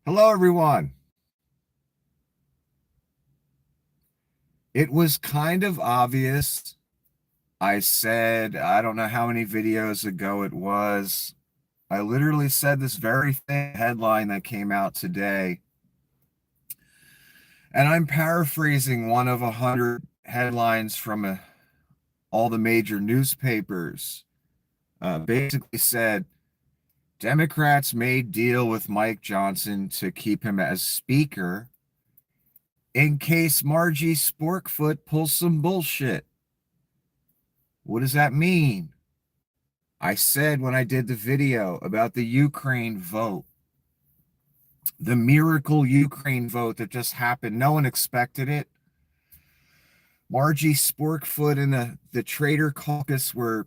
Hello, everyone. It was kind of obvious. I said, I don't know how many videos ago it was. I literally said this very thing, headline that came out today. And I'm paraphrasing one of 100 headlines from all the major newspapers. Basically said, Democrats made deal with Mike Johnson to keep him as speaker in case Margie Sporkfoot pulls some bullshit. What does that mean? I said when I did the video about the Ukraine vote, the miracle Ukraine vote that just happened, no one expected it. Margie Sporkfoot and the traitor caucus were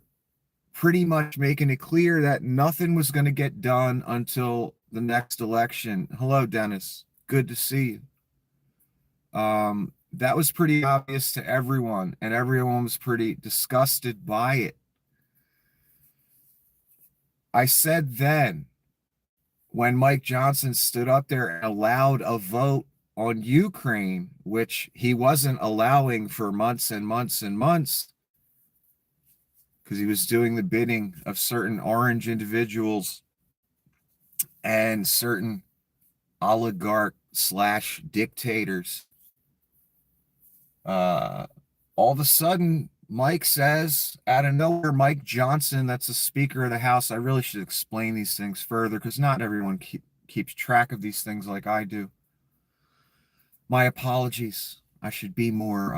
pretty much making it clear that nothing was going to get done until the next election. Hello, Dennis. Good to see you. That was pretty obvious to everyone, and everyone was pretty disgusted by it. I said then, when Mike Johnson stood up there and allowed a vote on Ukraine, which he wasn't allowing for months and months and months, because he was doing the bidding of certain orange individuals and certain oligarch slash dictators. All of a sudden, Mike says, out of nowhere, Mike Johnson, that's the Speaker of the House. I really should explain these things further because not everyone keeps track of these things like I do. My apologies. I should be more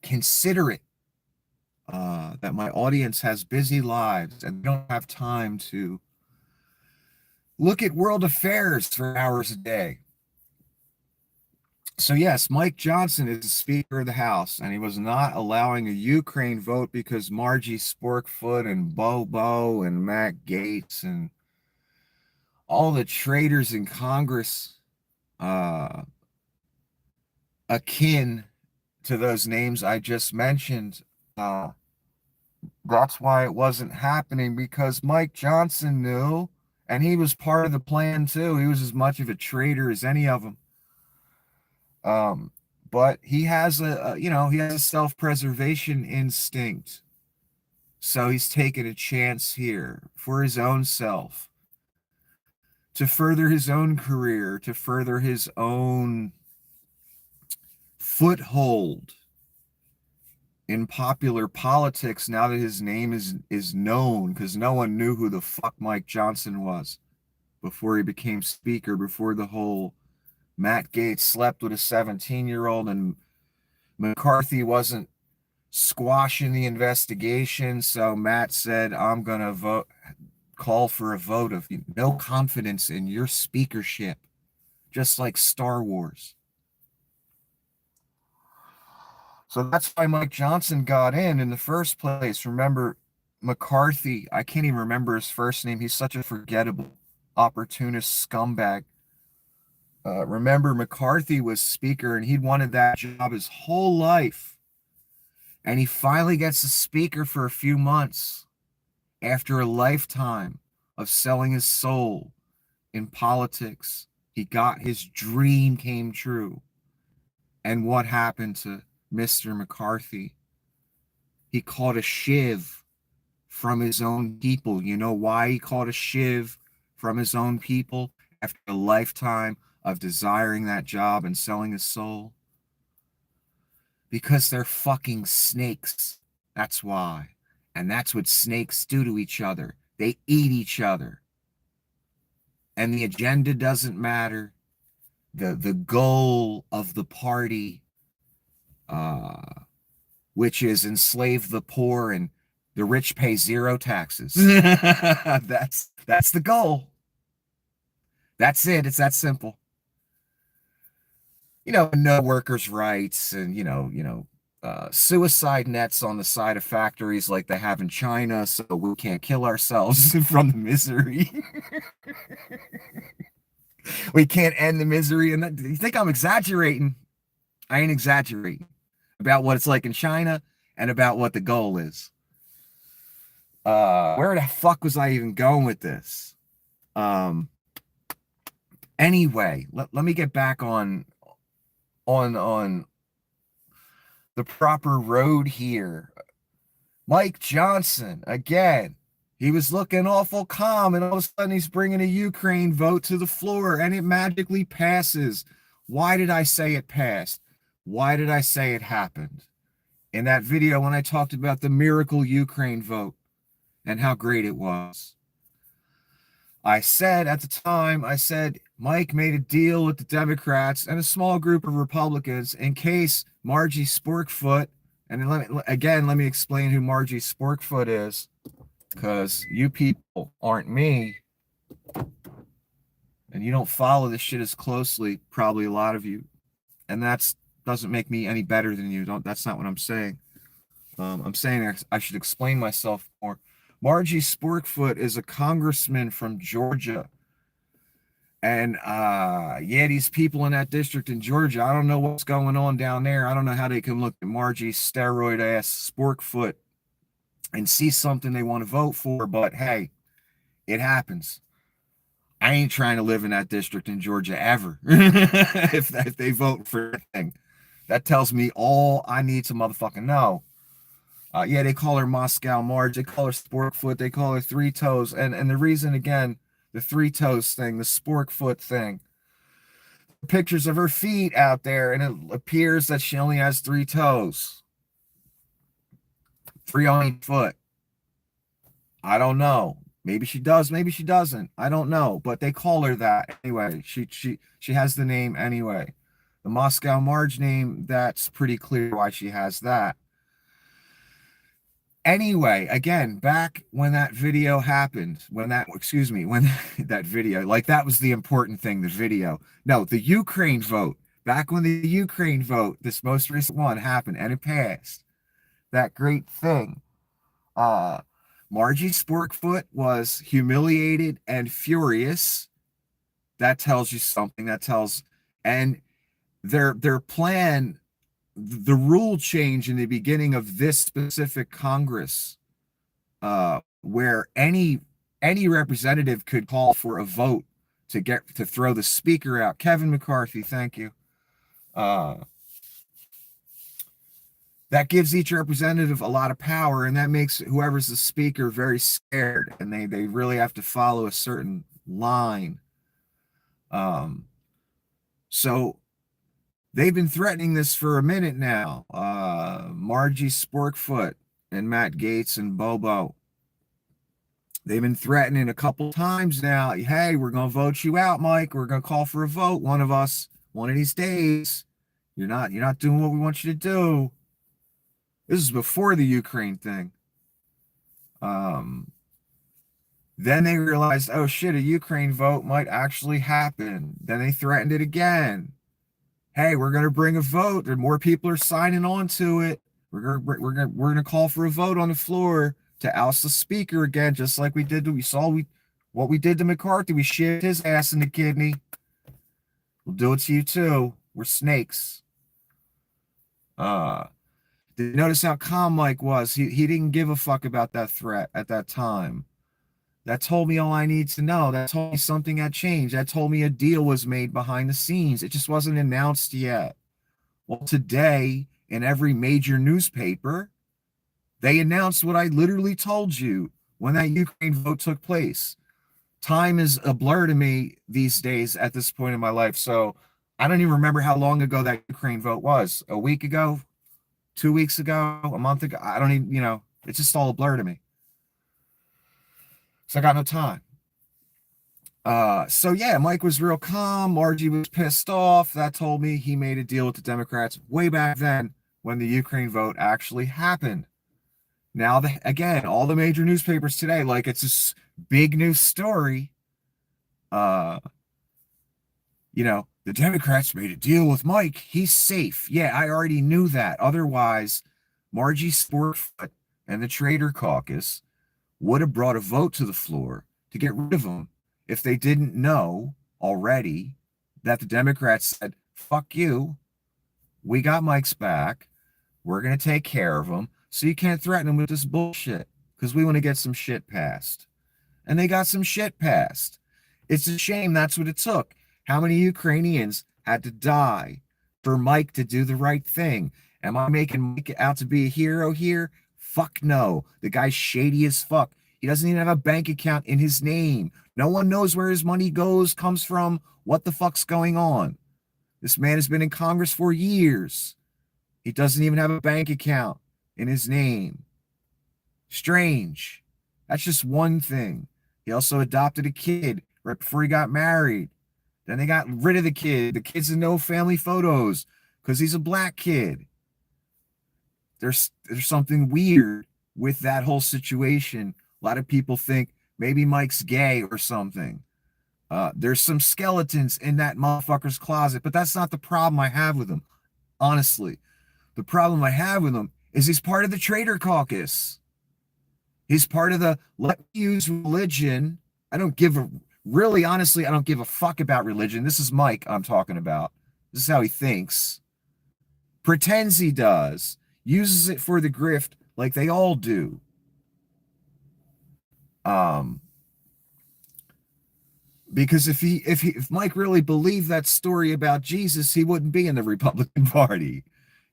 considerate that my audience has busy lives and don't have time to look at world affairs for hours a day. So yes, Mike Johnson is the Speaker of the House, and he was not allowing a Ukraine vote because Margie Sporkfoot and Bobo and Matt Gaetz and all the traitors in Congress, akin to those names I just mentioned, that's why it wasn't happening, because Mike Johnson knew, and he was part of the plan too. He was as much of a traitor as any of them. But he has he has a self-preservation instinct. So he's taken a chance here for his own self, to further his own career, to further his own foothold in popular politics now that his name is known, because no one knew who the fuck Mike Johnson was before he became speaker, before the whole Matt Gaetz slept with a 17-year-old and McCarthy wasn't squashing the investigation. So Matt said, I'm going to call for a vote of no confidence in your speakership, just like Star Wars. So that's why Mike Johnson got in the first place. Remember, McCarthy, I can't even remember his first name. He's such a forgettable, opportunist scumbag. Remember, McCarthy was speaker and he'd wanted that job his whole life. And he finally gets the speaker for a few months after a lifetime of selling his soul in politics. He got his dream came true. And what happened to Mr. McCarthy? He caught a shiv from his own people. You know why he caught a shiv from his own people after a lifetime of desiring that job and selling his soul? Because they're fucking snakes. That's why. And that's what snakes do to each other. They eat each other. And the agenda doesn't matter. The goal of the party, which is enslave the poor and the rich pay zero taxes. That's the goal. That's it. It's that simple. No workers' rights and, suicide nets on the side of factories like they have in China, so we can't kill ourselves from the misery. We can't end the misery. And you think I'm exaggerating? I ain't exaggerating about what it's like in China and about what the goal is. Where the fuck was I even going with this? Anyway, let me get back on the proper road here. Mike Johnson, again, he was looking awful calm, and all of a sudden he's bringing a Ukraine vote to the floor, and it magically passes. Why did I say it passed? Why did I say it happened? In that video when I talked about the miracle Ukraine vote and how great it was. I said at the time, I said, Mike made a deal with the Democrats and a small group of Republicans in case Margie Sporkfoot, and let me explain who Margie Sporkfoot is, because you people aren't me, and you don't follow this shit as closely, probably a lot of you, and that doesn't make me any better than you. That's not what I'm saying. I'm saying I should explain myself more. Margie Sporkfoot is a congressman from Georgia. And yeah, these people in that district in Georgia, I don't know what's going on down there. I don't know how they can look at Margie's steroid ass Sporkfoot and see something they want to vote for, but hey, it happens. I ain't trying to live in that district in Georgia ever. if they vote for that thing, that tells me all I need to motherfucking know. Yeah, they call her Moscow Marge. They call her Sporkfoot. They call her Three Toes. And the reason, again, the Three Toes thing, the Sporkfoot thing, pictures of her feet out there, and it appears that she only has 3 toes. 3 on each foot. I don't know. Maybe she does. Maybe she doesn't. I don't know. But they call her that anyway. She has the name anyway. The Moscow Marge name, that's pretty clear why she has that. Anyway, again, back when that video happened, when that video, like that was the important thing, the video. No, the Ukraine vote, back when the Ukraine vote, this most recent one happened and it passed, that great thing. Margie Sporkfoot was humiliated and furious. That tells you something. And their plan, the rule change in the beginning of this specific Congress, where any representative could call for a vote to throw the speaker out. Kevin McCarthy, thank you. That gives each representative a lot of power, and that makes whoever's the speaker very scared, and they really have to follow a certain line. So they've been threatening this for a minute now. Margie Sporkfoot and Matt Gaetz and Bobo. They've been threatening a couple times now. Hey, we're going to vote you out, Mike. We're going to call for a vote. One of us, one of these days. You're not doing what we want you to do. This is before the Ukraine thing. Then they realized, oh shit, a Ukraine vote might actually happen. Then they threatened it again. Hey, we're going to bring a vote. There more people are signing on to it. We're going to call for a vote on the floor to oust the speaker again, just like we did. What we did to McCarthy. We shaved his ass in the kidney. We'll do it to you too. We're snakes. Did you notice how calm Mike was? He didn't give a fuck about that threat at that time. That told me all I need to know. That told me something had changed. That told me a deal was made behind the scenes. It just wasn't announced yet. Well, today, in every major newspaper, they announced what I literally told you when that Ukraine vote took place. Time is a blur to me these days at this point in my life. So I don't even remember how long ago that Ukraine vote was. A week ago? 2 weeks ago? A month ago? I don't even, it's just all a blur to me. So I got no time. So yeah, Mike was real calm. Margie was pissed off. That told me he made a deal with the Democrats way back then when the Ukraine vote actually happened. Now, again, all the major newspapers today, like it's this big news story. The Democrats made a deal with Mike. He's safe. Yeah, I already knew that. Otherwise, Margie Sporkfoot and the Traitor Caucus would have brought a vote to the floor to get rid of him if they didn't know already that the Democrats said, fuck you, we got Mike's back, we're going to take care of him, so you can't threaten him with this bullshit, because we want to get some shit passed. And they got some shit passed. It's a shame that's what it took. How many Ukrainians had to die for Mike to do the right thing? Am I making Mike out to be a hero here? Fuck no. The guy's shady as fuck. He doesn't even have a bank account in his name. No one knows where his money goes, comes from, what the fuck's going on. This man has been in Congress for years. He doesn't even have a bank account in his name. Strange. That's just one thing. He also adopted a kid right before he got married. Then they got rid of the kid. The kid's in no family photos because he's a black kid. There's something weird with that whole situation. A lot of people think maybe Mike's gay or something. There's some skeletons in that motherfucker's closet, but that's not the problem I have with him. Honestly, the problem I have with him is he's part of the traitor caucus. He's part of the let me use religion. I don't give a really honestly, I don't give a fuck about religion. This is Mike I'm talking about. This is how he thinks. Pretends he does. Uses it for the grift like they all do. Because if Mike really believed that story about Jesus, he wouldn't be in the Republican Party.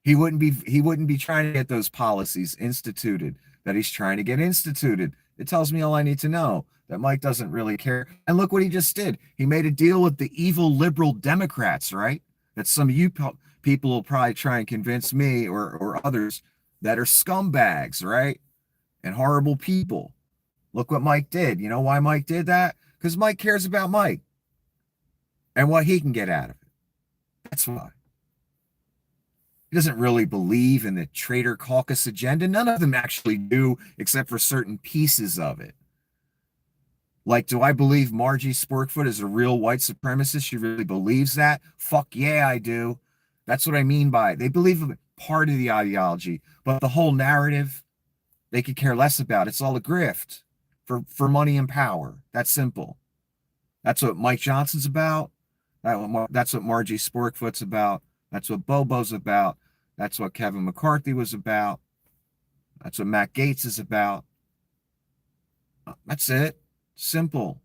He wouldn't be trying to get those policies instituted that he's trying to get instituted. It tells me all I need to know, that Mike doesn't really care. And look what he just did. He made a deal with the evil liberal Democrats, right? That some of you people will probably try and convince me or others that are scumbags, right? And horrible people. Look what Mike did. You know why Mike did that? Because Mike cares about Mike and what he can get out of it. That's why. He doesn't really believe in the traitor caucus agenda. None of them actually do, except for certain pieces of it. Like, do I believe Margie Sporkfoot is a real white supremacist? She really believes that? Fuck yeah, I do. That's what I mean by it. They believe in part of the ideology, but the whole narrative, they could care less about. It's all a grift for money and power. That's simple. That's what Mike Johnson's about. That's what Margie Sporkfoot's about. That's what Bobo's about. That's what Kevin McCarthy was about. That's what Matt Gaetz is about. That's it. Simple.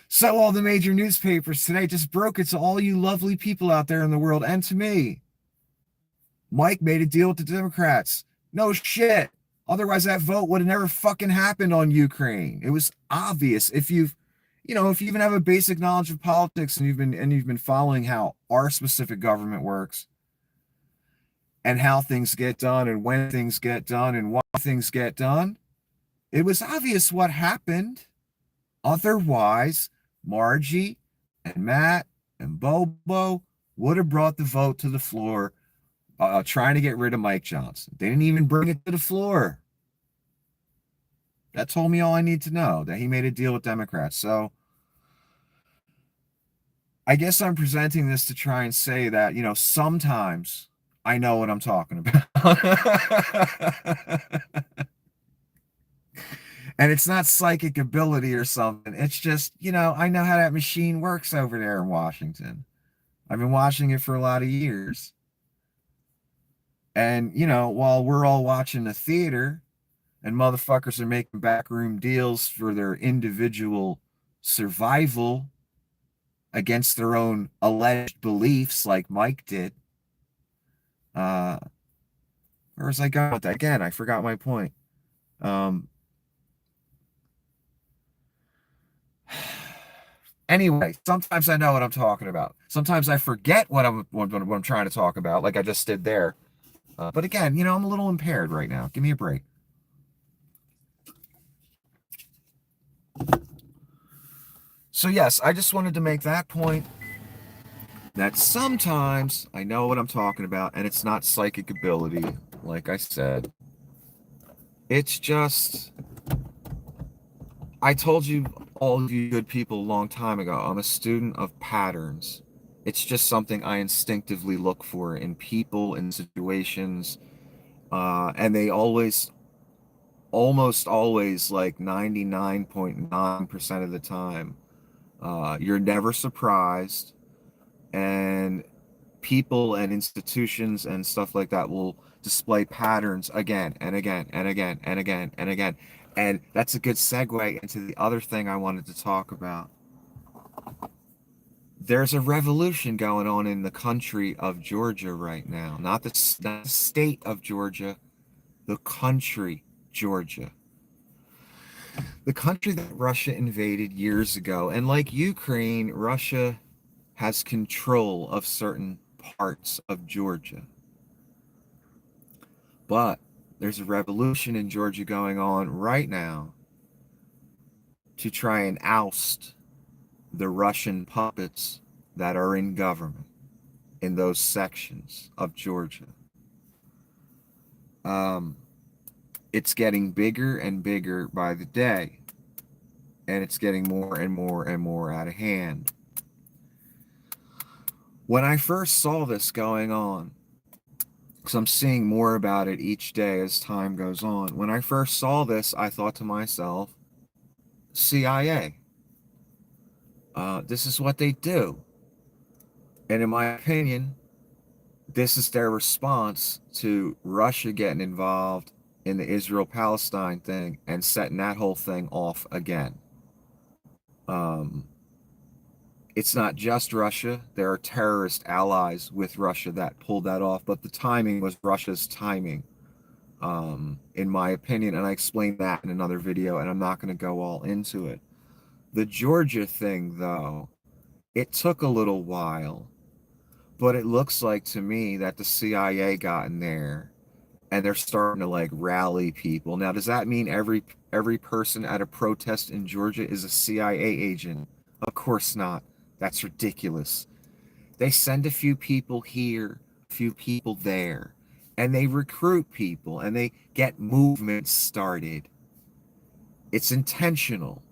So all the major newspapers today just broke it to all you lovely people out there in the world and to me. Mike made a deal with the Democrats. No shit. Otherwise, that vote would have never fucking happened on Ukraine. It was obvious. If you even have a basic knowledge of politics and you've been following how our specific government works and how things get done and when things get done and why things get done, it was obvious what happened. Otherwise, Margie and Matt and Bobo would have brought the vote to the floor trying to get rid of Mike Johnson. They didn't even bring it to the floor. That told me all I need to know, that he made a deal with Democrats. So I guess I'm presenting this to try and say that, sometimes I know what I'm talking about. And it's not psychic ability or something. It's just, I know how that machine works over there in Washington. I've been watching it for a lot of years. And, while we're all watching the theater and motherfuckers are making backroom deals for their individual survival against their own alleged beliefs like Mike did. Where was I going with that? Again, I forgot my point. Anyway, sometimes I know what I'm talking about. Sometimes I forget what I'm trying to talk about, like I just did there. But again, I'm a little impaired right now. Give me a break. So yes, I just wanted to make that point that sometimes I know what I'm talking about, and it's not psychic ability, like I said. It's just, I told you, all of you good people, a long time ago, I'm a student of patterns. It's just something I instinctively look for in people, in situations, and they almost always, like 99.9% of the time, you're never surprised, and people and institutions and stuff like that will display patterns again and again and again and again and again. And that's a good segue into the other thing I wanted to talk about. There's a revolution going on in the country of Georgia right now. Not the state of Georgia, the country, Georgia. The country that Russia invaded years ago. And like Ukraine, Russia has control of certain parts of Georgia. But there's a revolution in Georgia going on right now to try and oust the Russian puppets that are in government in those sections of Georgia. Um, it's getting bigger and bigger by the day, and it's getting more and more and more out of hand. When I first saw this going on, because I'm seeing more about it each day as time goes on, when I first saw this, I thought to myself, CIA. This is what they do. And in my opinion, this is their response to Russia getting involved in the Israel-Palestine thing and setting that whole thing off again. Um, it's not just Russia. There are terrorist allies with Russia that pulled that off, but the timing was Russia's timing, in my opinion. And I explained that in another video, and I'm not going to go all into it. The Georgia thing, though, it took a little while, but it looks like to me that the CIA got in there and they're starting to like rally people. Now, does that mean every person at a protest in Georgia is a CIA agent? Of course not. That's ridiculous. They send a few people here, a few people there, and they recruit people and they get movements started. It's intentional.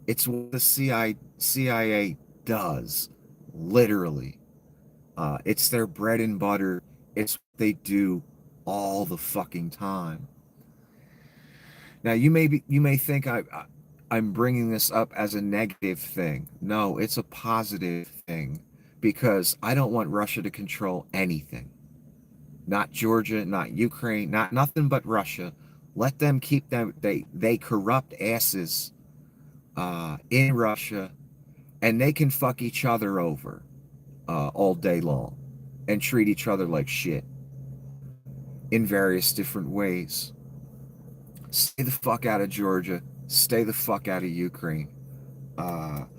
It's what the CIA does, literally. It's their bread and butter. It's what they do all the fucking time. Now you may think I'm bringing this up as a negative thing. No, it's a positive thing because I don't want Russia to control anything. Not Georgia, not Ukraine, not nothing but Russia. Let them keep them. They corrupt asses in Russia, and they can fuck each other over all day long and treat each other like shit in various different ways. Stay the fuck out of Georgia. Stay the fuck out of Ukraine.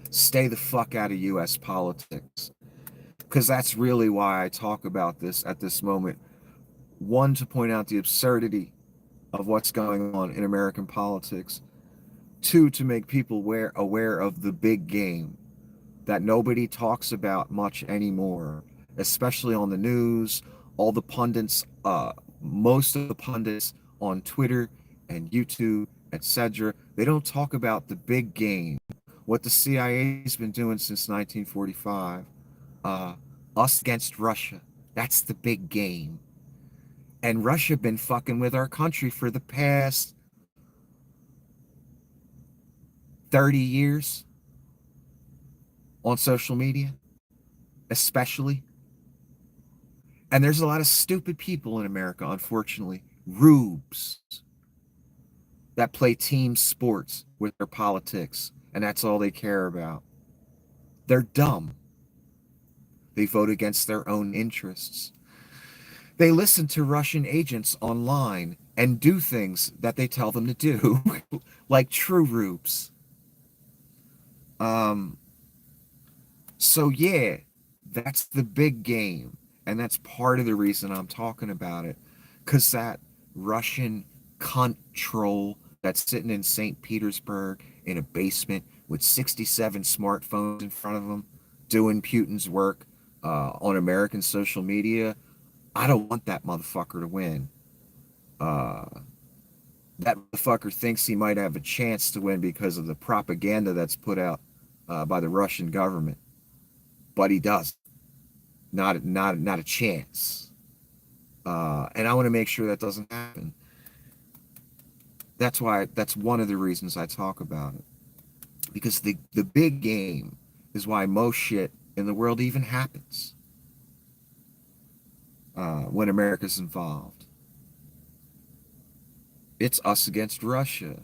Stay the fuck out of U.S. politics. Because that's really why I talk about this at this moment. One, to point out the absurdity of what's going on in American politics. Two, to make people aware of the big game that nobody talks about much anymore, especially on the news. All the pundits, most of the pundits on Twitter and YouTube, etc., they don't talk about the big game, what the CIA's been doing since 1945. Us against Russia. That's the big game. And Russia been fucking with our country for the past 30 years on social media, especially. And there's a lot of stupid people in America, unfortunately, rubes, that play team sports with their politics, and that's all they care about. They're dumb. They vote against their own interests. They listen to Russian agents online and do things that they tell them to do, like true rubes. So yeah, that's the big game. And that's part of the reason I'm talking about it. Because that Russian cunt troll that's sitting in St. Petersburg in a basement with 67 smartphones in front of him doing Putin's work on American social media, I don't want that motherfucker to win. That motherfucker thinks he might have a chance to win because of the propaganda that's put out by the Russian government. But he doesn't. Not a chance. And I want to make sure that doesn't happen. That's one of the reasons I talk about it. Because the big game is why most shit in the world even happens when America's involved. It's us against Russia.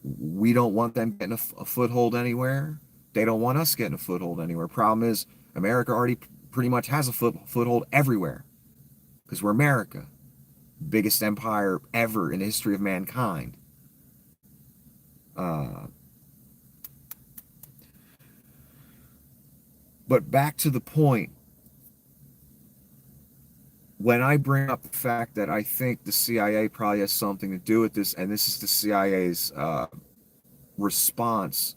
We don't want them getting a foothold anywhere. They don't want us getting a foothold anywhere. Problem is, America already pretty much has a foothold everywhere because we're America, biggest empire ever in the history of mankind. Uh, but back to the point, when I bring up the fact that I think the CIA probably has something to do with this, and this is the CIA's response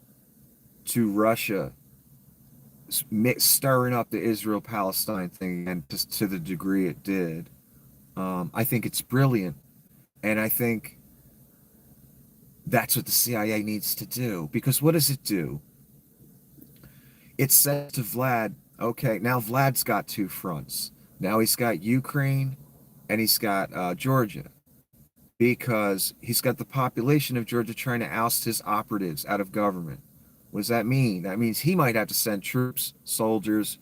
to Russia stirring up the Israel-Palestine thing, and just to the degree it did, I think it's brilliant, and I think that's what the CIA needs to do. Because what does it do? It says to Vlad, okay, now Vlad's got two fronts. Now he's got Ukraine and he's got Georgia, because he's got the population of Georgia trying to oust his operatives out of government. What does that mean? That means he might have to send troops, soldiers,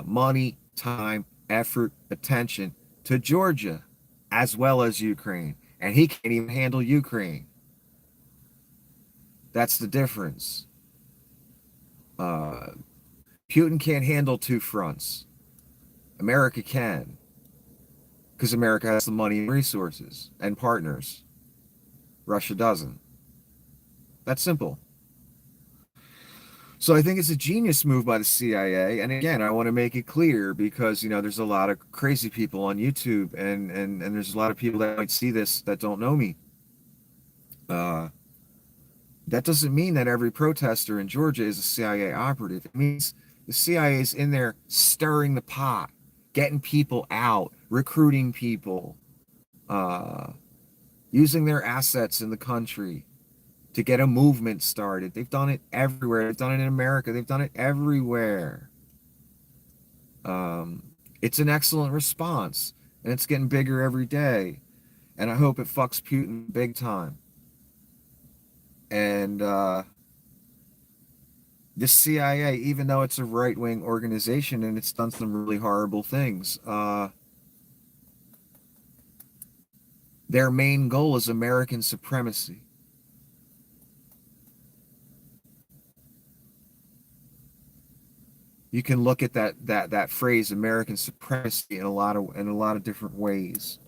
money, time, effort, attention to Georgia as well as Ukraine. And he can't even handle Ukraine. That's the difference. Uh, Putin can't handle two fronts. America can, because America has the money and resources and partners. Russia doesn't. That's simple. So I think it's a genius move by the CIA. And again, I want to make it clear because, there's a lot of crazy people on YouTube and there's a lot of people that might see this that don't know me. That doesn't mean that every protester in Georgia is a CIA operative. It means the CIA is in there stirring the pot, getting people out, recruiting people, using their assets in the country to get a movement started. They've done it everywhere. They've done it in America. They've done it everywhere. It's an excellent response, and it's getting bigger every day. And I hope it fucks Putin big time. And the CIA, even though it's a right-wing organization and it's done some really horrible things, their main goal is American supremacy. You can look at that phrase American supremacy in a lot of different ways.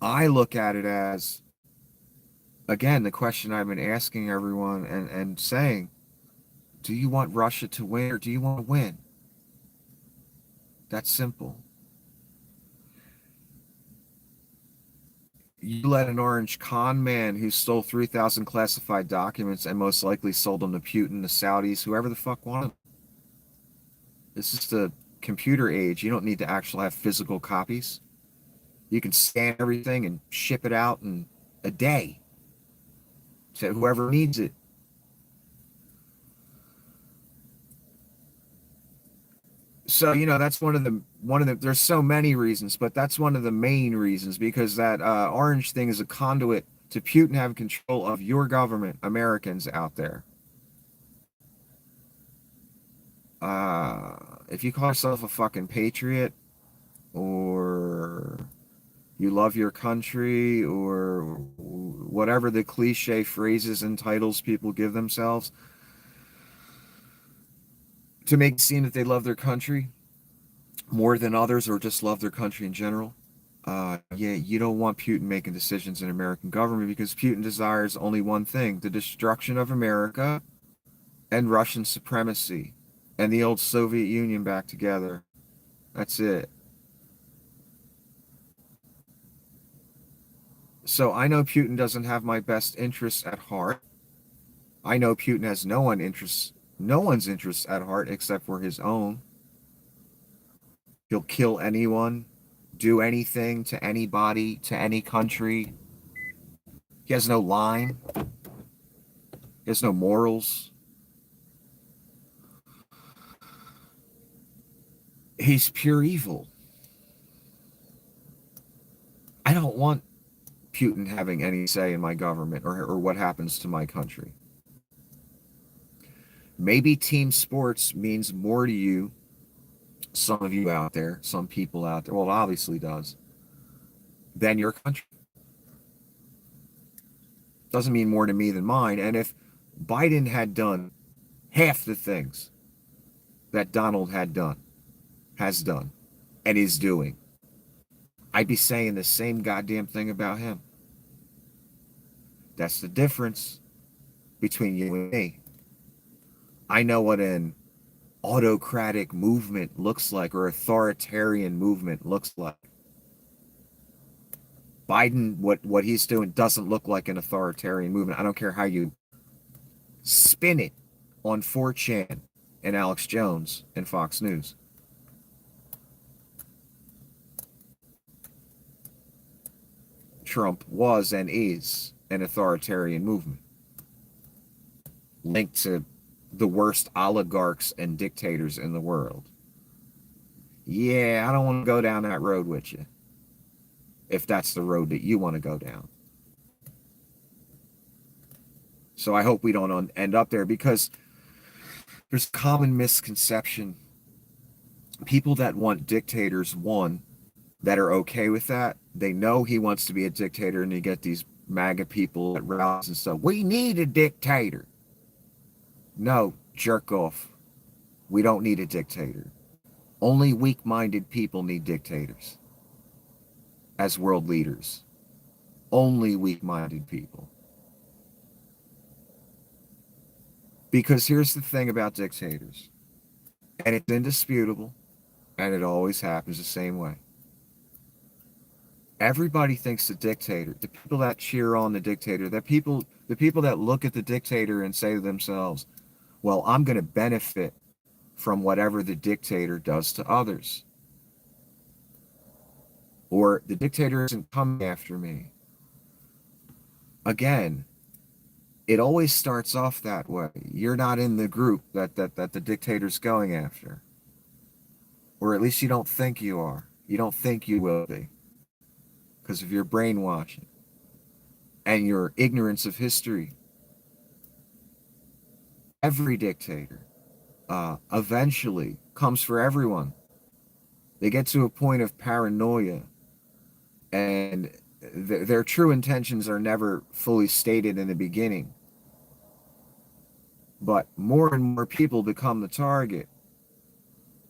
I look at it as, again, the question I've been asking everyone and saying, do you want Russia to win or do you want to win? That's simple. You let an orange con man who stole 3,000 classified documents and most likely sold them to Putin, the Saudis, whoever the fuck wanted them. This is the computer age. You don't need to actually have physical copies. You can scan everything and ship it out in a day to whoever needs it. So, that's one of the, there's so many reasons, but that's one of the main reasons, because that orange thing is a conduit to Putin having control of your government, Americans out there. If you call yourself a fucking patriot, or you love your country, or whatever the cliche phrases and titles people give themselves to make it seem that they love their country more than others, or just love their country in general, you don't want Putin making decisions in American government, because Putin desires only one thing: the destruction of America and Russian supremacy and the old Soviet Union back together. That's it. So I know Putin doesn't have my best interests at heart. I know Putin has no one's interests at heart except for his own. He'll kill anyone, do anything to anybody, to any country. He has no line. He has no morals. He's pure evil. I don't want Putin having any say in my government or what happens to my country. Maybe team sports means more to you, some of you out there, some people out there, well, it obviously does, than your country. Doesn't mean more to me than mine. And if Biden had done half the things that Donald has done, and is doing. I'd be saying the same goddamn thing about him. That's the difference between you and me. I know what an autocratic movement looks like, or authoritarian movement looks like. Biden, what he's doing doesn't look like an authoritarian movement. I don't care how you spin it on 4chan and Alex Jones and Fox News. Trump was and is an authoritarian movement linked to the worst oligarchs and dictators in the world. Yeah, I don't want to go down that road with you, if that's the road that you want to go down. So I hope we don't end up there, because there's a common misconception. People that want dictators, one, that are okay with that, they know he wants to be a dictator, and you get these MAGA people at rallies and stuff. We need a dictator. No, jerk off. We don't need a dictator. Only weak-minded people need dictators as world leaders. Only weak-minded people. Because here's the thing about dictators, and it's indisputable, and it always happens the same way. Everybody thinks the dictator, the people that cheer on the dictator, the people that look at the dictator and say to themselves, well, I'm going to benefit from whatever the dictator does to others. Or the dictator isn't coming after me. Again, it always starts off that way. You're not in the group that the dictator's going after. Or at least you don't think you are. You don't think you will be, because of your brainwashing and your ignorance of history. Every dictator eventually comes for everyone. They get to a point of paranoia, and their true intentions are never fully stated in the beginning. But more and more people become the target.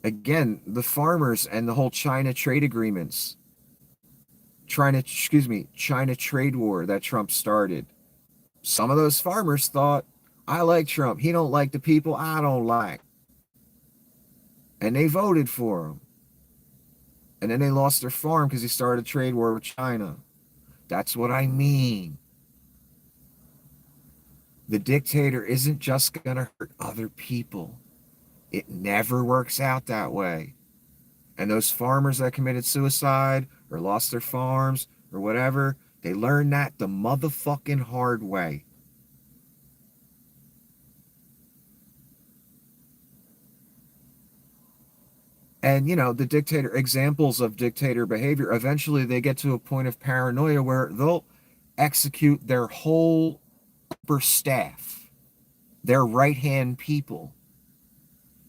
Again, the farmers and the whole China trade agreements, China trade war that Trump started. Some of those farmers thought, I like Trump. He don't like the people I don't like. And they voted for him. And then they lost their farm because he started a trade war with China. That's what I mean. The dictator isn't just going to hurt other people. It never works out that way. And those farmers that committed suicide or lost their farms or whatever, they learned that the motherfucking hard way. And, you know, the dictator, examples of dictator behavior, eventually they get to a point of paranoia where they'll execute their whole upper staff, their right-hand people,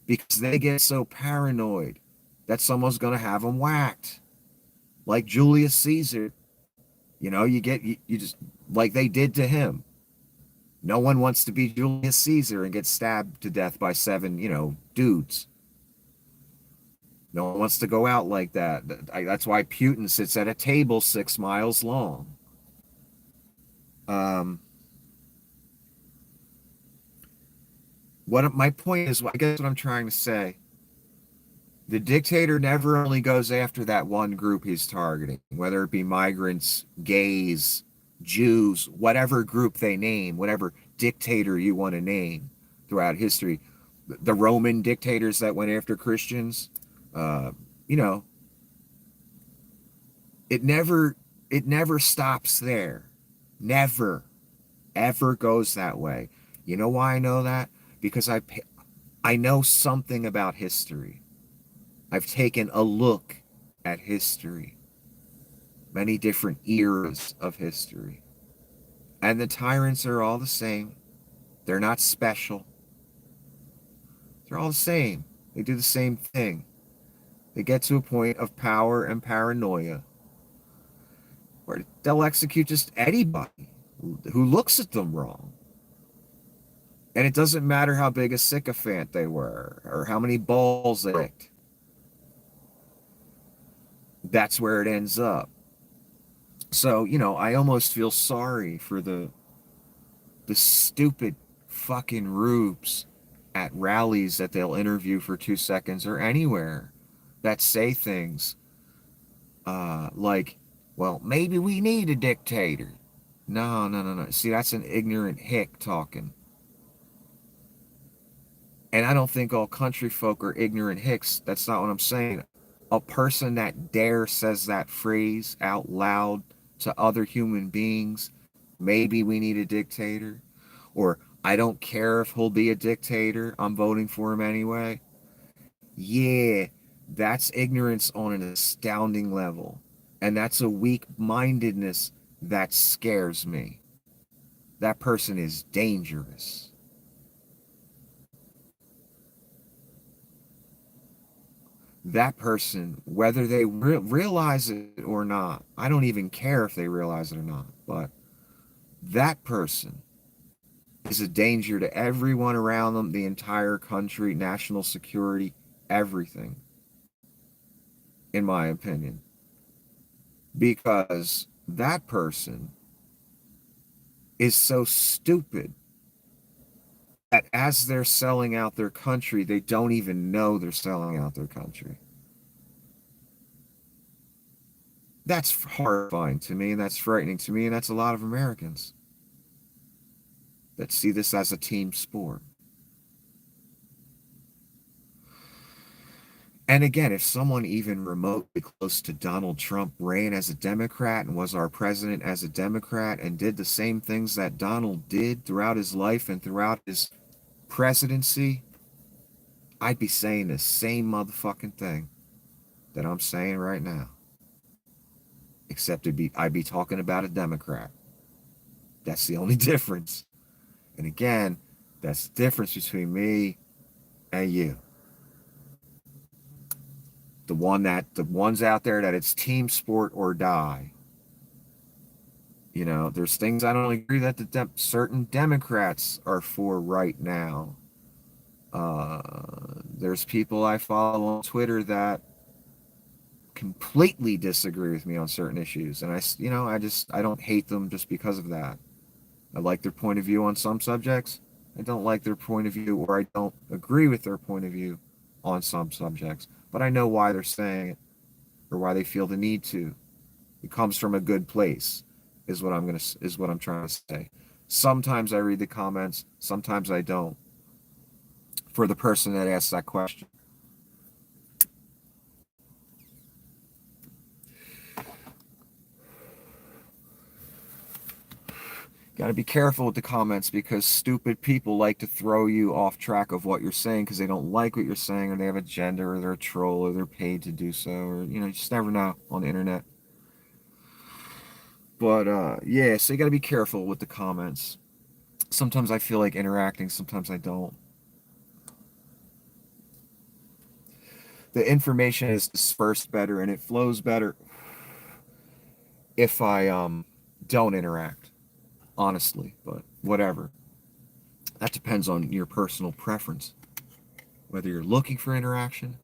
because they get so paranoid that someone's going to have them whacked. Like Julius Caesar. You know, you just, like they did to him. No one wants to be Julius Caesar and get stabbed to death by 7, dudes. No one wants to go out like that. That's why Putin sits at a table 6 miles long. My point is, I guess what I'm trying to say, the dictator never only goes after that one group he's targeting, whether it be migrants, gays, Jews, whatever group they name, whatever dictator you want to name throughout history. The Roman dictators that went after Christians, you know, it never stops there. Never, ever goes that way. You know why I know that? Because I know something about history. I've taken a look at history, many different eras of history. And the tyrants are all the same. They're not special. They're all the same. They do the same thing. They get to a point of power and paranoia where they'll execute just anybody who looks at them wrong. And it doesn't matter how big a sycophant they were or how many balls they licked. That's where it ends up. So, I almost feel sorry for the stupid fucking rubes at rallies that they'll interview for 2 seconds or anywhere that say things like, well, maybe we need a dictator. No, no, no, no. See, that's an ignorant hick talking. And I don't think all country folk are ignorant hicks. That's not what I'm saying. A person that dare says that phrase out loud to other human beings, maybe we need a dictator, or I don't care if he'll be a dictator, I'm voting for him anyway. Yeah, that's ignorance on an astounding level. And that's a weak mindedness that scares me. That person is dangerous. That person, whether they realize it or not, I don't even care if they realize it or not, but that person is a danger to everyone around them, the entire country, national security, everything, in my opinion. Because that person is so stupid that as they're selling out their country, they don't even know they're selling out their country. That's horrifying to me, and that's frightening to me, and that's a lot of Americans that see this as a team sport. And again, if someone even remotely close to Donald Trump ran as a Democrat and was our president as a Democrat and did the same things that Donald did throughout his life and throughout his presidency, I'd be saying the same motherfucking thing that I'm saying right now. Except I'd be talking about a Democrat. That's the only difference. And again, that's the difference between me and you. The ones out there that it's team sport or die. There's things I don't agree that certain Democrats are for right now. There's people I follow on Twitter that completely disagree with me on certain issues, and I don't hate them just because of that. I like their point of view on some subjects. I don't like their point of view, or I don't agree with their point of view on some subjects. But I know why they're saying it, or why they feel the need to. It comes from a good place, is what I'm trying to say. Sometimes I read the comments, sometimes I don't. For the person that asked that question. Got to be careful with the comments because stupid people like to throw you off track of what you're saying because they don't like what you're saying, or they have a agenda, or they're a troll, or they're paid to do so, or you just never know on the internet. But yeah, so you got to be careful with the comments. Sometimes I feel like interacting, sometimes I don't. The information is dispersed better and it flows better if I don't interact, honestly, but whatever. That depends on your personal preference, whether you're looking for interaction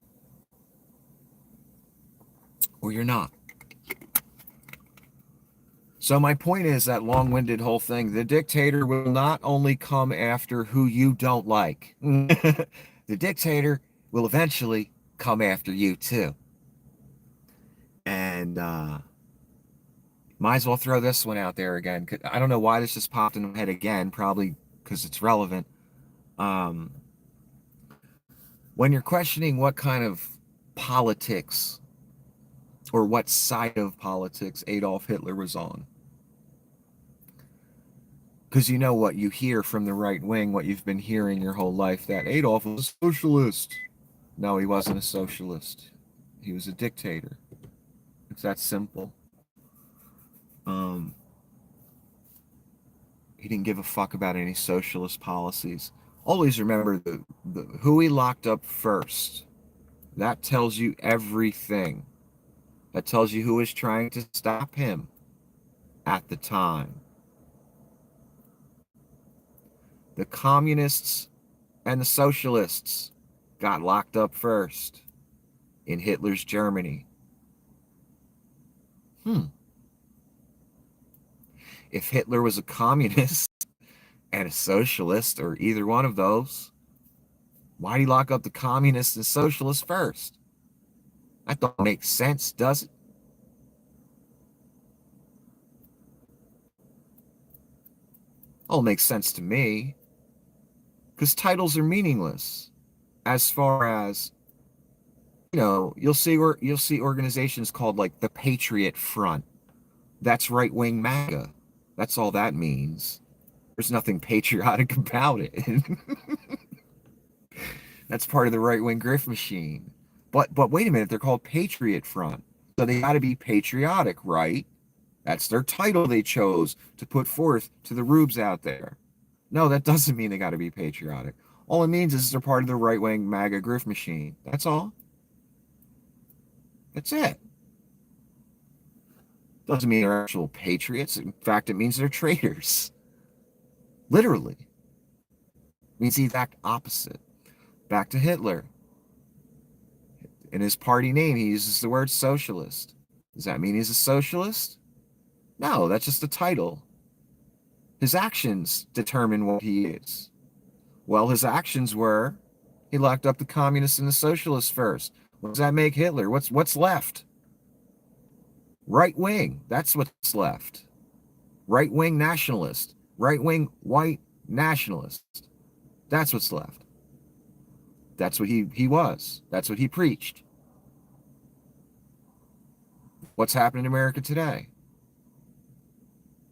or you're not. So my point is that long-winded whole thing, the dictator will not only come after who you don't like. The dictator will eventually come after you too. And might as well throw this one out there again. I don't know why this just popped in my head again, probably because it's relevant. When you're questioning what kind of politics or what side of politics Adolf Hitler was on, because you know what you hear from the right wing, what you've been hearing your whole life, that Adolf was a socialist. No, he wasn't a socialist. He was a dictator. It's that simple. He didn't give a fuck about any socialist policies. Always remember who he locked up first. That tells you everything. That tells you who was trying to stop him at the time. The communists and the socialists got locked up first in Hitler's Germany. If Hitler was a communist and a socialist, or either one of those, why'd he lock up the communists and socialists first? That don't make sense, does it? All makes sense to me, because titles are meaningless. As far as, you'll see organizations called like the Patriot Front. That's right-wing MAGA. That's all that means. There's nothing patriotic about it. That's part of the right-wing grift machine. But wait a minute, they're called Patriot Front. So they got to be patriotic, right? That's their title they chose to put forth to the rubes out there. No, that doesn't mean they got to be patriotic. All it means is they're part of the right-wing MAGA grift machine. That's all. That's it. Doesn't mean they're actual patriots. In fact, it means they're traitors. Literally. It means the exact opposite. Back to Hitler. In his party name, he uses the word socialist. Does that mean he's a socialist? No, that's just a title. His actions determine what he is. Well, his actions were he locked up the communists and the socialists first. What does that make Hitler? What's left? Right wing. That's what's left. Right wing nationalist. Right wing white nationalist. That's what's left. That's what he was. That's what he preached. What's happening in America today?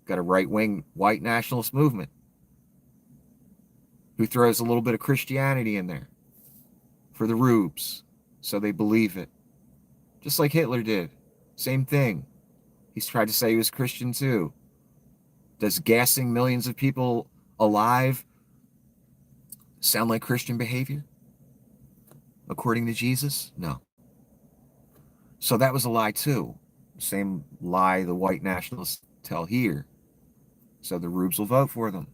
Got a right-wing white nationalist movement who throws a little bit of Christianity in there for the rubes, so they believe it. Just like Hitler did. Same thing. He's tried to say he was Christian too. Does gassing millions of people alive sound like Christian behavior? According to Jesus? No. So that was a lie too. Same lie the white nationalists tell here. So the rubes will vote for them.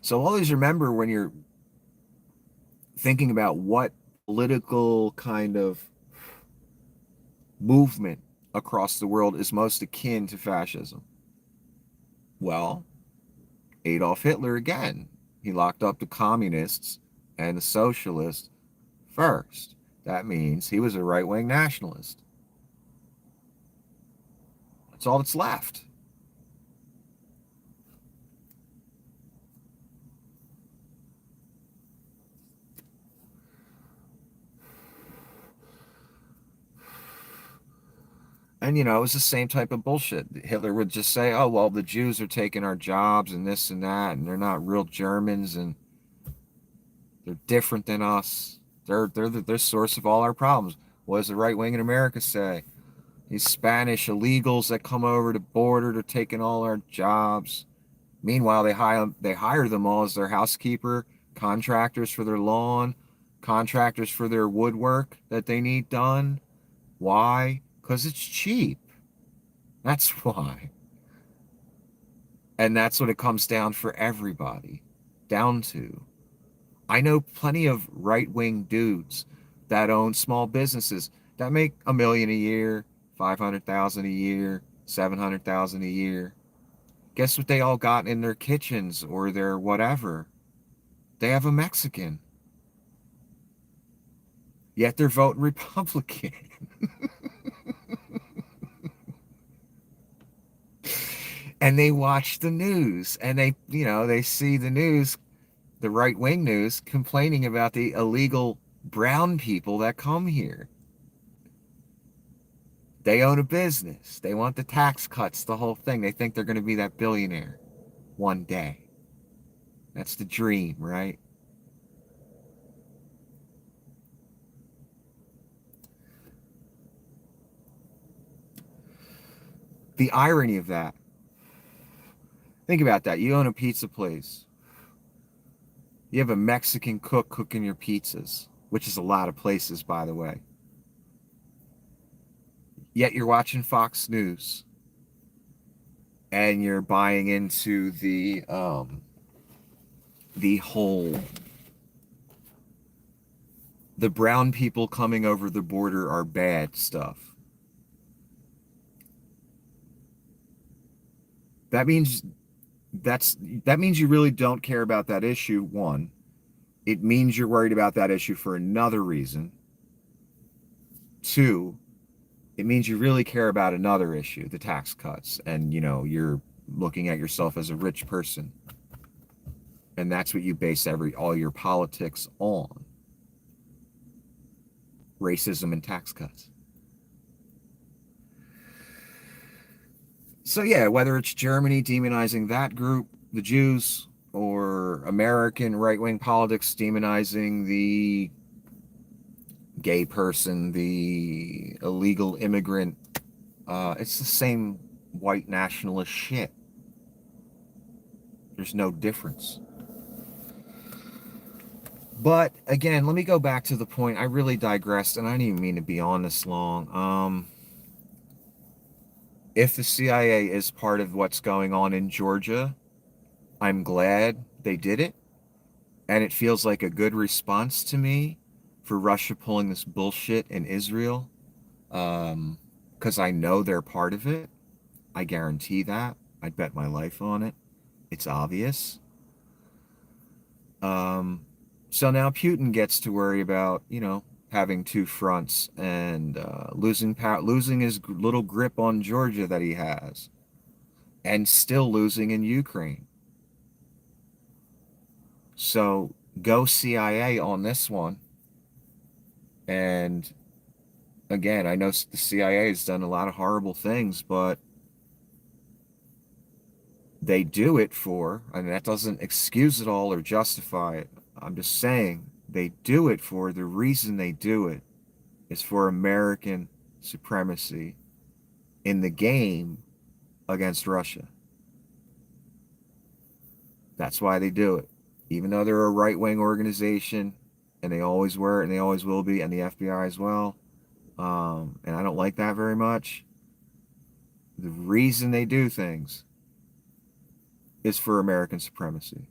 So always remember when you're thinking about what political kind of movement across the world is most akin to fascism. Well, Adolf Hitler again. He locked up the communists and the socialists first. That means he was a right-wing nationalist. That's all that's left. And, it was the same type of bullshit. Hitler would just say, oh, well, the Jews are taking our jobs and this and that, and they're not real Germans, and they're different than us. They're the source of all our problems. What does the right wing in America say? These Spanish illegals that come over the border, they're taking all our jobs. Meanwhile, they hire them all as their housekeeper, contractors for their lawn, contractors for their woodwork that they need done. Why? Because it's cheap. That's why. And that's what it comes down for everybody. Down to. I know plenty of right-wing dudes that own small businesses that make $1 million a year, $500,000 a year, $700,000 a year. Guess what they all got in their kitchens or their whatever? They have a Mexican. Yet they're voting Republican. And they watch the news and they see the news, the right-wing news, complaining about the illegal brown people that come here. They own a business. They want the tax cuts, the whole thing. They think they're going to be that billionaire one day. That's the dream, right? The irony of that. Think about that. You own a pizza place. You have a Mexican cook cooking your pizzas, which is a lot of places, by the way. Yet you're watching Fox News and you're buying into the whole the brown people coming over the border are bad stuff. That means that means you really don't care about that issue. One, it means you're worried about that issue for another reason. Two, it means you really care about another issue, the tax cuts, and you're looking at yourself as a rich person, and that's what you base all your politics on: racism and tax cuts. So yeah, whether it's Germany demonizing that group, the Jews, or American right-wing politics demonizing the gay person, the illegal immigrant, it's the same white nationalist shit. There's no difference. But again, let me go back to the point. I really digressed, and I didn't even mean to be on this long. If the CIA is part of what's going on in Georgia, I'm glad they did it. And it feels like a good response to me for Russia pulling this bullshit in Israel. Because I know they're part of it. I guarantee that. I'd bet my life on it. It's obvious. So now Putin gets to worry about, having two fronts and losing his little grip on Georgia that he has, and still losing in Ukraine. So go CIA on this one. And again, I know the CIA has done a lot of horrible things, but they do it and that doesn't excuse it all or justify it. I'm just saying they do it for the reason they do it is for American supremacy in the game against Russia. That's why they do it. Even though they're a right-wing organization, and they always were, and they always will be, and the FBI as well, and I don't like that very much. The reason they do things is for American supremacy.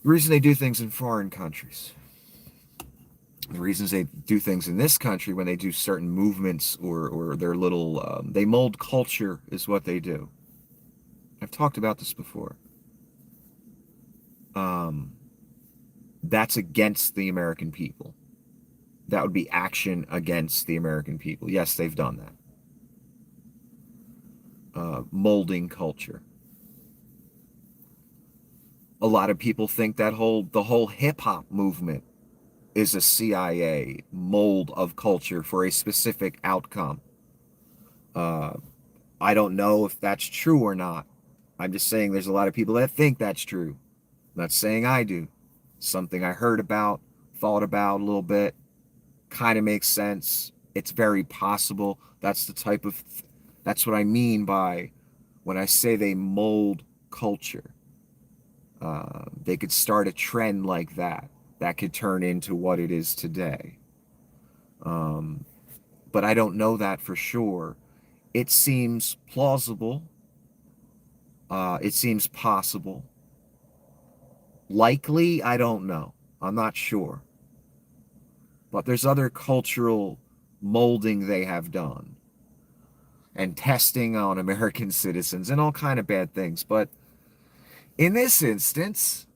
The reason they do things in foreign countries. The reasons they do things in this country when they do certain movements or their little, they mold culture is what they do. I've talked about this before. That's against the American people. That would be action against the American people. Yes, they've done that. Molding culture. A lot of people think the whole hip-hop movement is a CIA mold of culture for a specific outcome. I don't know if that's true or not. I'm just saying there's a lot of people that think that's true. I'm not saying I do. Something I heard about, thought about a little bit, kind of makes sense. It's very possible. That's what I mean by when I say they mold culture. They could start a trend like that could turn into what it is today. But I don't know that for sure. It seems plausible. It seems possible. Likely, I don't know. I'm not sure. But there's other cultural molding they have done. And testing on American citizens and all kind of bad things. But in this instance,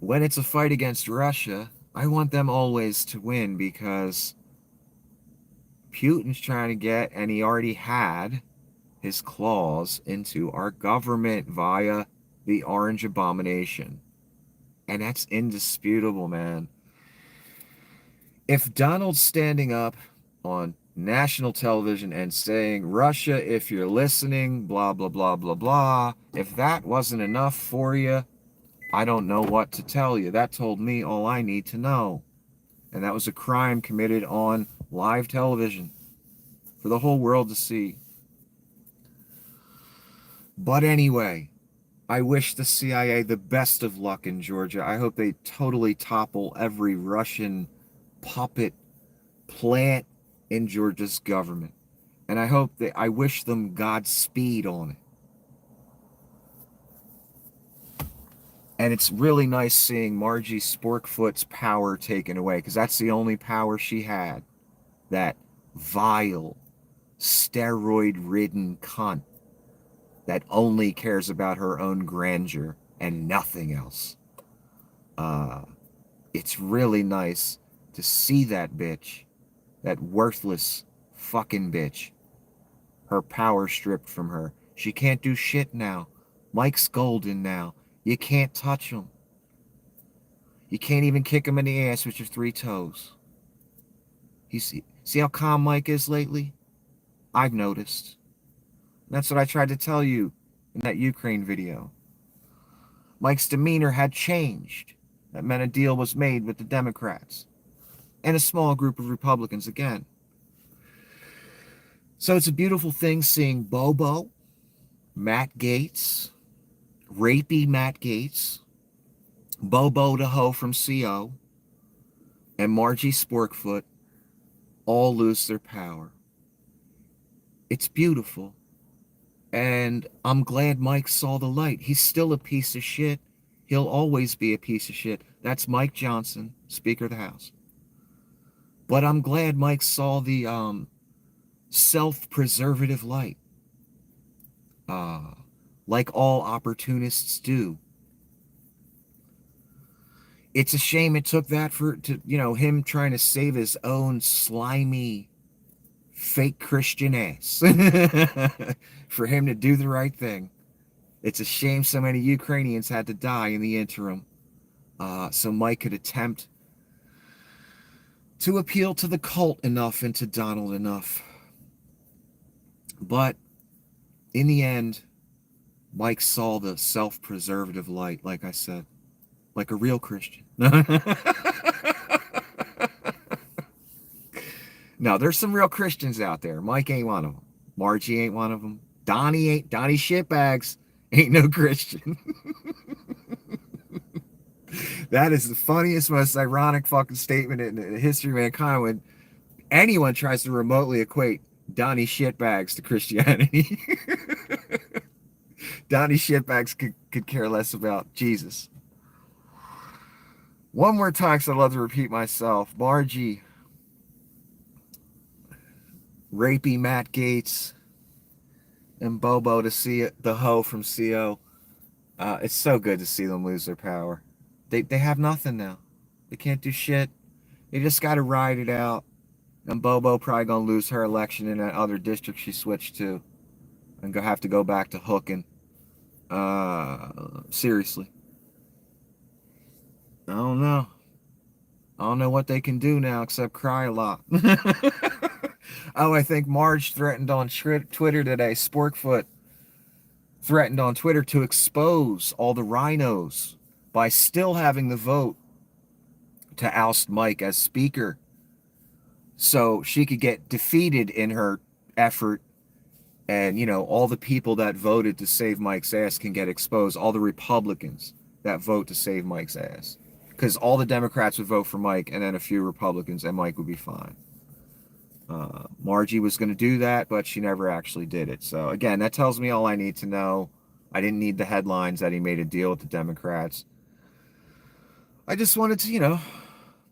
when it's a fight against Russia, I want them always to win because Putin's trying to get, and he already had, his claws into our government via the Orange Abomination. And that's indisputable, man. If Donald's standing up on national television and saying, Russia, if you're listening, blah, blah, blah, blah, blah, if that wasn't enough for you, I don't know what to tell you. That told me all I need to know. And that was a crime committed on live television for the whole world to see. But anyway, I wish the CIA the best of luck in Georgia. I hope they totally topple every Russian puppet plant in Georgia's government. And I wish them Godspeed on it. And it's really nice seeing Margie Sporkfoot's power taken away, because that's the only power she had. That vile, steroid-ridden cunt that only cares about her own grandeur and nothing else. It's really nice to see that bitch, that worthless fucking bitch, her power stripped from her. She can't do shit now. Mike's golden now. You can't touch him. You can't even kick him in the ass with your 3 toes. See how calm Mike is lately? I've noticed. That's what I tried to tell you in that Ukraine video. Mike's demeanor had changed. That meant a deal was made with the Democrats and a small group of Republicans again. So it's a beautiful thing seeing Bobo, Matt Gaetz, rapey Matt Gaetz, Bobo the hoe from CO, and Margie Sporkfoot all lose their power. It's beautiful. And I'm glad Mike saw the light. He's still a piece of shit. He'll always be a piece of shit. That's Mike Johnson, Speaker of the House. But I'm glad Mike saw the self-preservative light. Like all opportunists do. It's a shame it took that him trying to save his own slimy, fake Christian ass for him to do the right thing. It's a shame so many Ukrainians had to die in the interim, so Mike could attempt to appeal to the cult enough and to Donald enough. But in the end, Mike saw the self-preservative light, like I said, like a real Christian. No, there's some real Christians out there. Mike ain't one of them. Margie ain't one of them. Donnie shitbags ain't no Christian. That is the funniest, most ironic fucking statement in the history of mankind when anyone tries to remotely equate Donnie shitbags to Christianity. Donnie shitbags could care less about Jesus. One more time, because I'd love to repeat myself. Margie, rapey Matt Gaetz, and Bobo to see it, the hoe from CO. It's so good to see them lose their power. They have nothing now. They can't do shit. They just got to ride it out. And Bobo probably going to lose her election in that other district she switched to. And have to go back to hooking. Seriously. I don't know. I don't know what they can do now except cry a lot. Oh, I think Marge threatened on Twitter today. Sporkfoot threatened on Twitter to expose all the rhinos by still having the vote to oust Mike as speaker, so she could get defeated in her effort, and all the people that voted to save Mike's ass can get exposed. All the Republicans that vote to save Mike's ass, because all the Democrats would vote for Mike and then a few Republicans, and Mike would be fine. Margie was going to do that, but she never actually did it. So again, that tells me all I need to know. I didn't need the headlines that he made a deal with the Democrats. I just wanted to,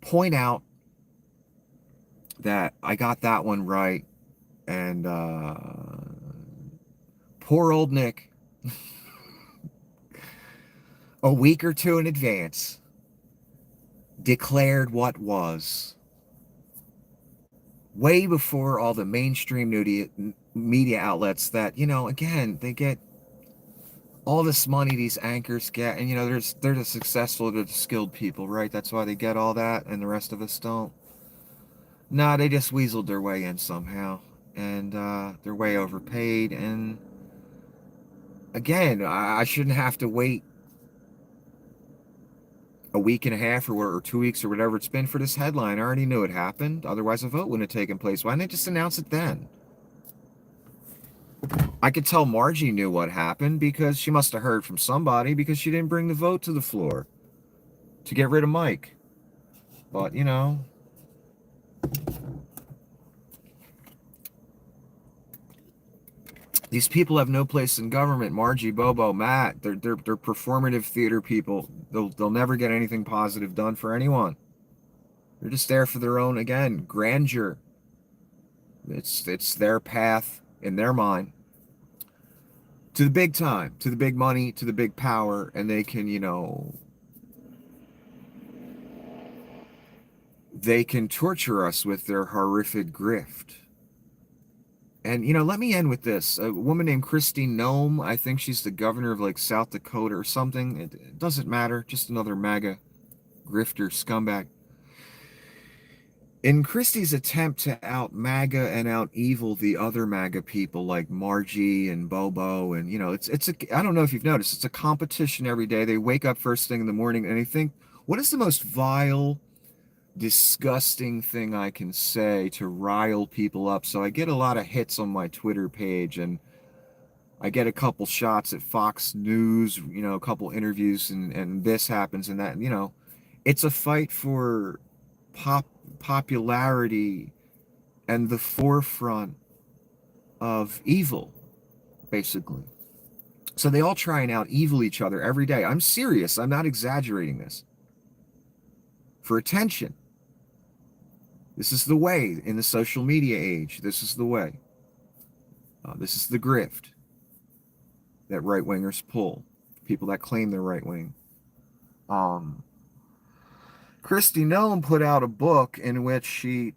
point out that I got that one right. And poor old Nick, a week or two in advance, declared what was. Way before all the mainstream media outlets that, again, they get all this money these anchors get, and they're the successful, they're the skilled people, right? That's why they get all that, and the rest of us don't. Nah, they just weaseled their way in somehow, and they're way overpaid. And again, I shouldn't have to wait a week and a half or 2 weeks or whatever it's been for this headline. I already knew it happened. Otherwise, a vote wouldn't have taken place. Why didn't they just announce it then? I could tell Margie knew what happened because she must have heard from somebody, because she didn't bring the vote to the floor to get rid of Mike. But, These people have no place in government. Margie, Bobo, Matt, they're performative theater people. They'll never get anything positive done for anyone. They're just there for their own, again, grandeur. It's their path in their mind to the big time, to the big money, to the big power, and they can, they can torture us with their horrific grift. And, let me end with this. A woman named Christine Nome, I think she's the governor of like South Dakota or something. It doesn't matter. Just another MAGA grifter scumbag. In Christie's attempt to out MAGA and out evil the other MAGA people like Margie and Bobo, and I don't know if you've noticed, it's a competition every day. They wake up first thing in the morning and they think, what is the most vile, disgusting thing I can say to rile people up? So I get a lot of hits on my Twitter page, and I get a couple shots at Fox News, a couple interviews, and this happens and that. It's a fight for popularity and the forefront of evil, basically. So they all try and out evil each other every day. I'm serious. I'm not exaggerating this. For attention. This is the way in the social media age. This is the way. This is the grift that right-wingers pull. People that claim they're right-wing. Kristi Noem put out a book in which she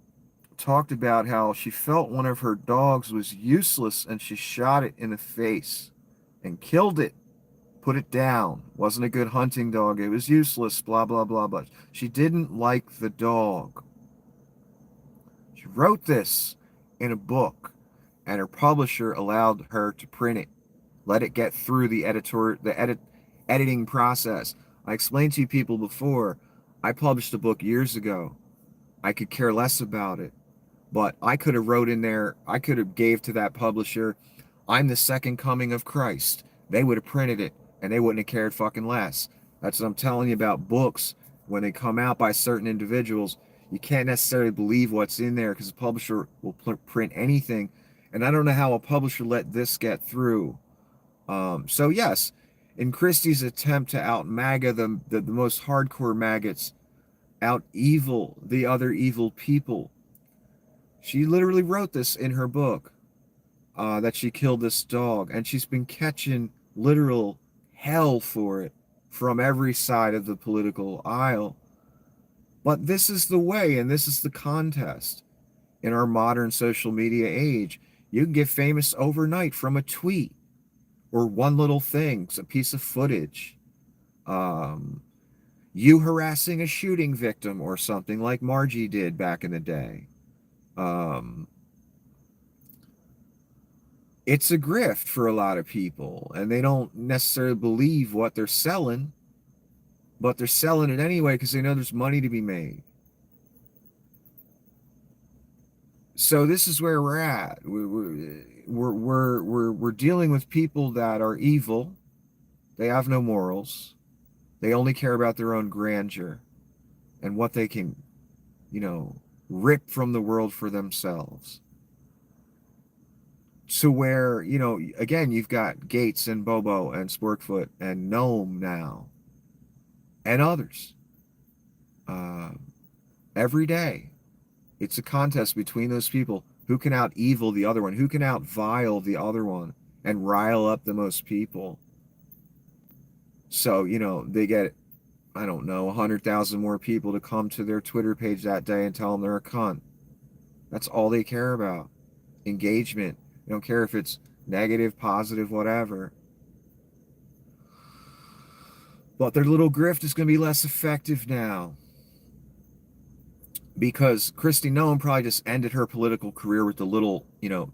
talked about how she felt one of her dogs was useless and she shot it in the face and killed it, put it down. Wasn't a good hunting dog. It was useless, blah, blah, blah, blah. She didn't like the dog. She wrote this in a book, and her publisher allowed her to print it, let it get through the editing process. I explained to you people before, I published a book years ago. I could care less about it, but I could have wrote in there, I could have gave to that publisher, I'm the second coming of Christ. They would have printed it, and they wouldn't have cared fucking less. That's what I'm telling you about books. When they come out by certain individuals, you can't necessarily believe what's in there because the publisher will print anything. And I don't know how a publisher let this get through. So yes, in Christie's attempt to out MAGA, the most hardcore maggots, out evil the other evil people, she literally wrote this in her book, that she killed this dog, and she's been catching literal hell for it from every side of the political aisle. But this is the way, and this is the contest in our modern social media age. You can get famous overnight from a tweet or one little thing, a piece of footage. You harassing a shooting victim or something like Margie did back in the day. It's a grift for a lot of people, and they don't necessarily believe what they're selling, but they're selling it anyway because they know there's money to be made. So this is where we're at. We're dealing with people that are evil. They have no morals. They only care about their own grandeur and what they can, rip from the world for themselves. To where, again, you've got Gates and Bobo and Sporkfoot and Noam now and others. Every day, it's a contest between those people. Who can out evil the other one? Who can out vile the other one and rile up the most people? So, they get, I don't know, 100,000 more people to come to their Twitter page that day and tell them they're a cunt. That's all they care about. Engagement. They don't care if it's negative, positive, whatever. But their little grift is going to be less effective now. Because Kristi Noem probably just ended her political career with the little,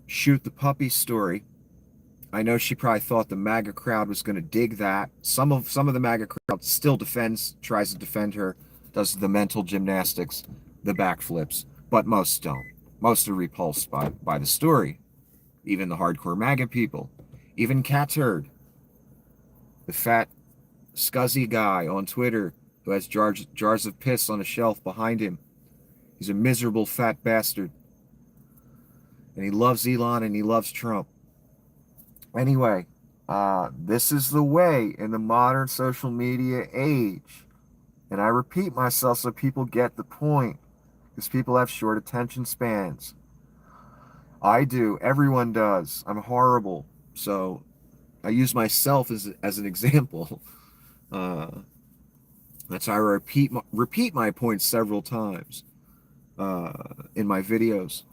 shoot the puppy story. I know she probably thought the MAGA crowd was going to dig that. Some of the MAGA crowd still tries to defend her, does the mental gymnastics, the backflips, but most don't. Most are repulsed by the story. Even the hardcore MAGA people. Even Cat Turd, the fat, scuzzy guy on Twitter who has jars of piss on a shelf behind him. He's a miserable fat bastard. And he loves Elon and he loves Trump. Anyway, this is the way in the modern social media age. And I repeat myself so people get the point, because people have short attention spans. I do. Everyone does. I'm horrible. So I use myself as an example. Uh, that's why I repeat my points several times uh, in my videos.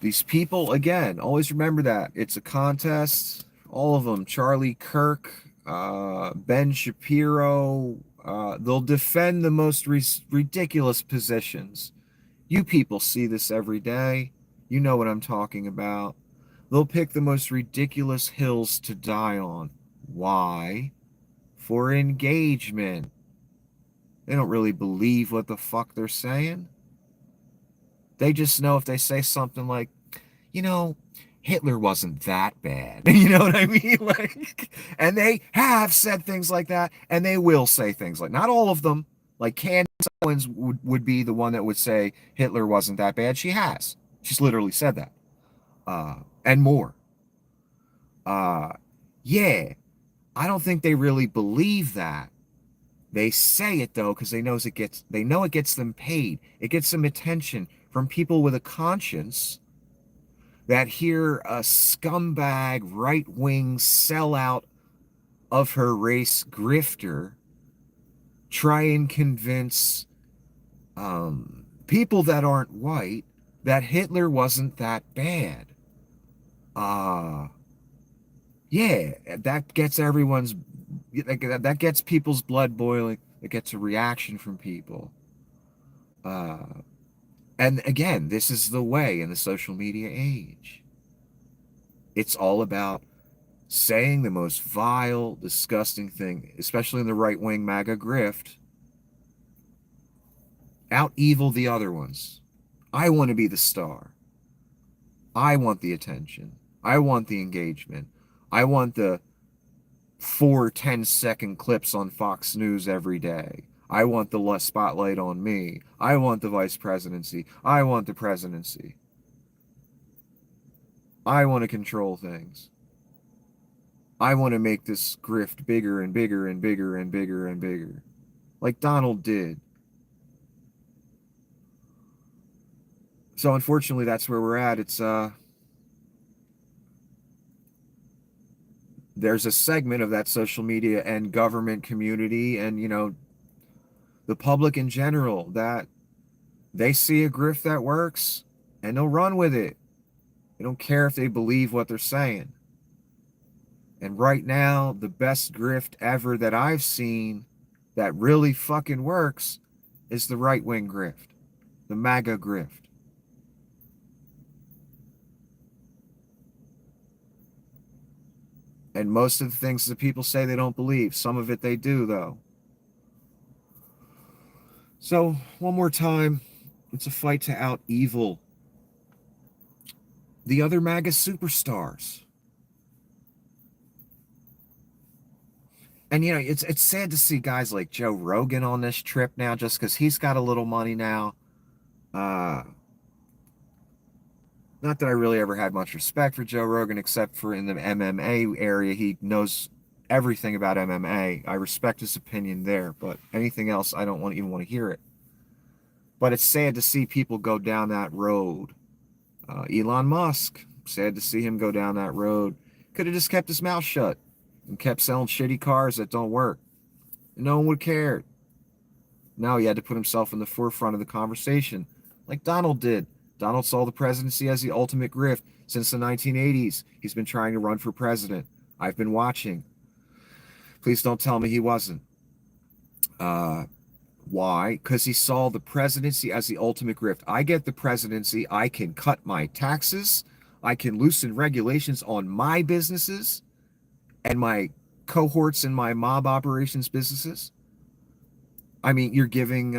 These people, again, always remember that. It's a contest. All of them. Charlie Kirk, Ben Shapiro. They'll defend the most ridiculous positions. You people see this every day. You know what I'm talking about. They'll pick the most ridiculous hills to die on. Why? For engagement. They don't really believe what the fuck they're saying. They just know if they say something like, you know, Hitler wasn't that bad. You know what I mean? Like, and they have said things like that, and they will say things like, not all of them. Like Candace Owens would be the one that would say Hitler wasn't that bad. She has. She's literally said that. And more. Uh, yeah, I don't think they really believe that. They say it though because they know it gets them paid. It gets them attention from people with a conscience that hear a scumbag right-wing sellout of her race grifter try and convince people that aren't white that Hitler wasn't that bad. Yeah, that gets that gets people's blood boiling. It gets a reaction from people. And again, this is the way in the social media age. It's all about saying the most vile, disgusting thing, especially in the right-wing MAGA grift, out evil the other ones. I want to be the star. I want the attention. I want the engagement. I want the 4 10-second clips on Fox News every day. I want the spotlight on me. I want the vice presidency. I want the presidency. I want to control things. I want to make this grift bigger and bigger and bigger and bigger and bigger. Like Donald did. So unfortunately, that's where we're at. It's there's a segment of that social media and government community and, the public in general that they see a grift that works and they'll run with it. They don't care if they believe what they're saying. And right now, the best grift ever that I've seen that really fucking works is the right-wing grift, the MAGA grift. And most of the things that people say they don't believe, some of it they do, though. So, one more time, it's a fight to out evil the other MAGA superstars. And, it's sad to see guys like Joe Rogan on this trip now just because he's got a little money now. Not that I really ever had much respect for Joe Rogan, except for in the MMA area. He knows everything about MMA. I respect his opinion there, but anything else, I don't even want to hear it. But it's sad to see people go down that road. Elon Musk, sad to see him go down that road. Could have just kept his mouth shut and kept selling shitty cars that don't work. No one would care. No, he had to put himself in the forefront of the conversation, like Donald did. Donald saw the presidency as the ultimate grift. Since the 1980s, he's been trying to run for president. I've been watching. Please don't tell me he wasn't. Why? Because he saw the presidency as the ultimate grift. I get the presidency. I can cut my taxes. I can loosen regulations on my businesses and my cohorts in my mob operations businesses. I mean, you're giving,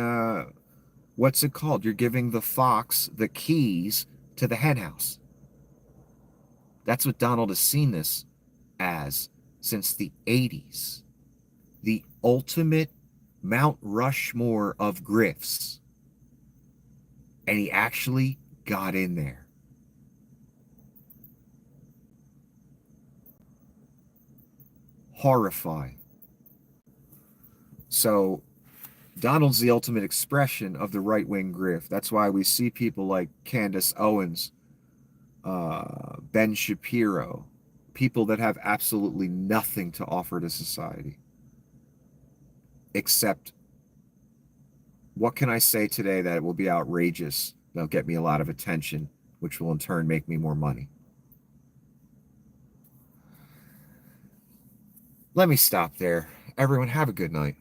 what's it called? You're giving the fox the keys to the henhouse. That's what Donald has seen this as since the 80s. The ultimate Mount Rushmore of grifts. And he actually got in there. horrifying. So Donald's the ultimate expression of the right-wing grift. That's why we see people like Candace Owens, Ben Shapiro, people that have absolutely nothing to offer to society except, what can I say today that will be outrageous? That'll get me a lot of attention, which will in turn make me more money. Let me stop there. Everyone, have a good night.